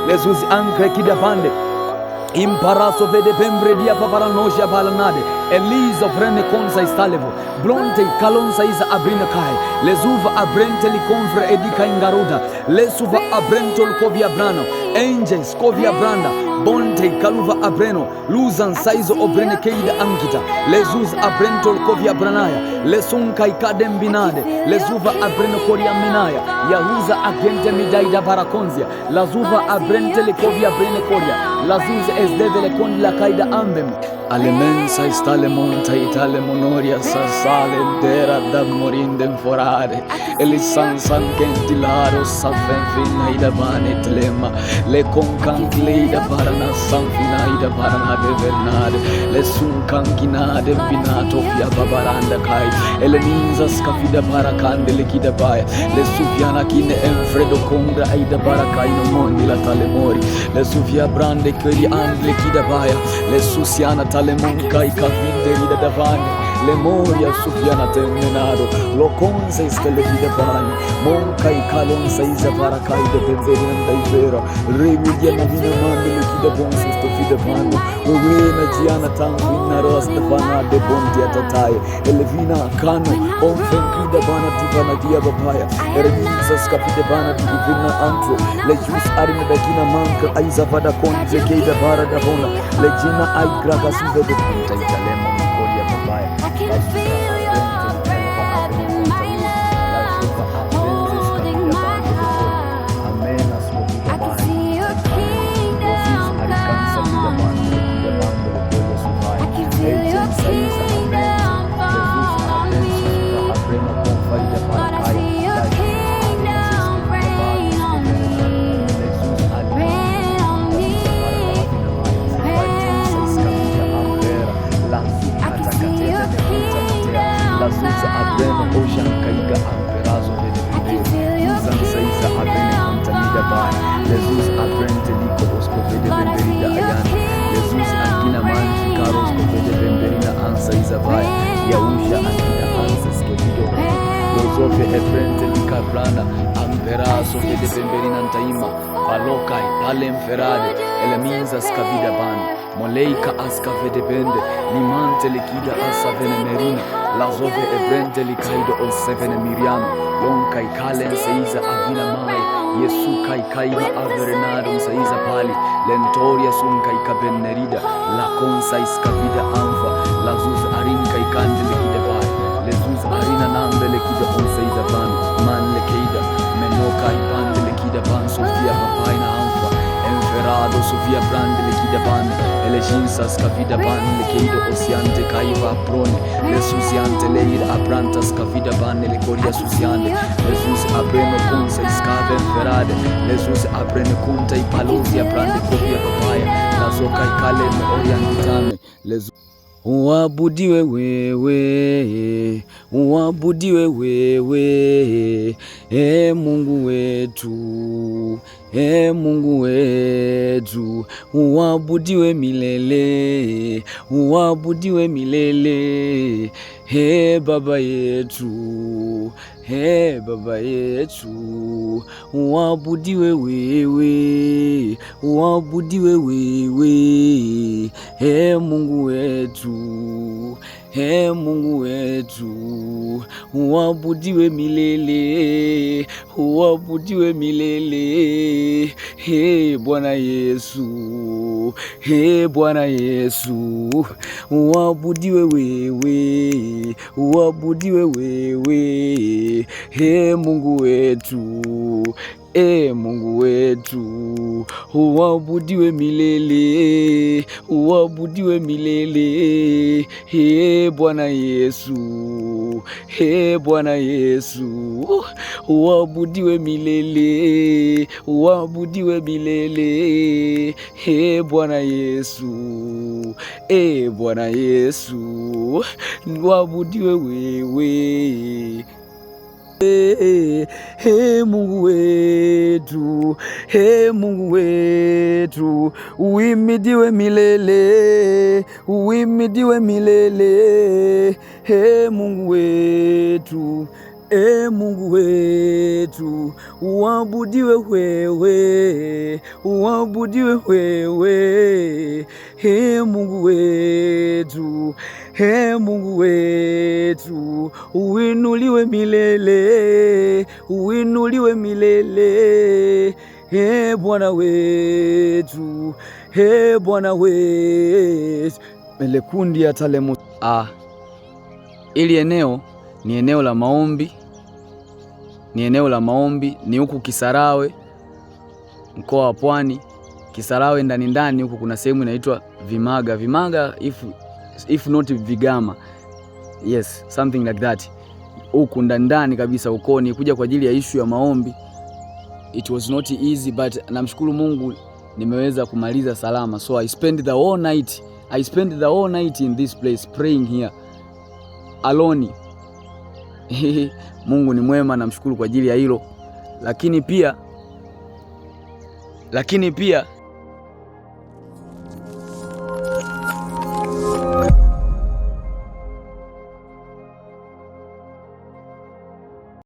lezuzi ankre kidapande imparaso vede pembre dia paparanoja balanade Elisa vrene konsa istalevo blonte kalonsa isa abrina kai lezuva abrente li konfre edika ingaruda lesuva abrento kovia brano angels kovia branda bonte kaluva abreno luzan saizo obrene keida ankita lezuz abrento kovia branaya lesun kai kadem binade lezuva abreno koria minaya yahuza agente midaida barakonzia lazuva abrente li kovia brene koria lazuz esdevele kon la kaida ambem Alemensa istale monta itale monoria sasale dera da morindem forare elisansan gentilaro safen fina ida bane tlema le concan leida parana sanfina ida parana de vernade le suncan kinade binato fia babaranda kai eleninza scafida parakande le kida baya le sufiana kine enfredo congra ida barakai no mondi la tale mori le sufia brande keri angle kida baya le susiana le monkai kavinderi da davane le moria sufiana terminado lo conse stelle di davane monkai kalonsa isa parakai de benzerianda ivera regudia na vina mande le kida bonso sto fide vano uwena giana tanguina rosta vana de bonti atatai elevina kano onfen kida bana divana dia babaya eremisa skafide bana divina antro le jus arme da kina manka aiza vada konje keida bara da bona le jina ai graga de punta italemo koria babaya I can feel your breath in my life holding my heart I can see your kingdom come I can feel your kingdom fall Lord I see your kingdom reign on me reign on me Lazuza abreno ocean kaiga amperazo de zansaisa abreno contamida bai Jesus abrente liko osco vede bemberida ayana Jesus akina manji karos ko vede bemberina ansa izabai yausha akina ansa skevido lozofe ebrente lika brana amperazo vede bemberina ntaima palokai palem ferade eleminza skavida bani Moleika aska vede bende limante likida asa venemerina lazove ebrente likaido o sevene miriano lonkai kalen seiza avina mai Yesu kai kaima averenado seiza pali lentoria sun kai kabenerida la konsa iskavida anfa lazuz arin kai kande likida bai lezuz arina nambe likida on seiza ban man lekeida menokai pande likida ban sofia papaina anfa enferado sofia brande likida ban Eleginsas cavida ban le keido osiante kaiva prone le susiante leir abrantas cavida ban le coria susiante Jesus abreno kunsa iskave ferade Jesus abreno kunta I palosia brande copia papaya lazoka ikale me orientame lezu Uabudiwe wewe, uabudiwe wewe, Mungu wetu, Mungu wetu, uabudiwe milele, uabudiwe milele, Baba yetu, Baba yetu, uabudiwe wewe, uabudiwe wewe, Mungu wetu, Mungu wetu, uabudiwe milele, uabudiwe milele, Bwana Yesu, Bwana Yesu, uabudiwe wewe, uabudiwe wewe, Mungu wetu, Mungu wetu, uabudiwe milele, uabudiwe milele, Bwana Yesu, Bwana Yesu, uabudiwe milele, uabudiwe milele, Bwana Yesu, Bwana Yesu, uabudiwe wewe. Mungu wetu, Mungu wetu, uimidiwe milele, uimidiwe milele, Mungu wetu, Mungu wetu, uabudiwe wewe, uabudiwe wewe. Mungu wetu, Mungu wetu, uinuliwe milele, uinuliwe milele. Bwana wetu, Bwana wetu. Melekundi ya talemu. Ili eneo ni eneo la maombi, ni eneo la maombi, ni huku Kisarawe, mkoa wa Pwani. Kisarawe ndani huku kuna sehemu inaitwa Vimaga. Vimaga if not Vigama. Yes, something like that. Huku ndani kabisa huko ni kuja kwa ajili ya issue ya maombi. It was not easy, but namshukuru Mungu nimeweza kumaliza salama. So I spent the whole night in this place praying here alone. Mungu ni mwema, namshukuru kwa ajili ya hilo. Lakini pia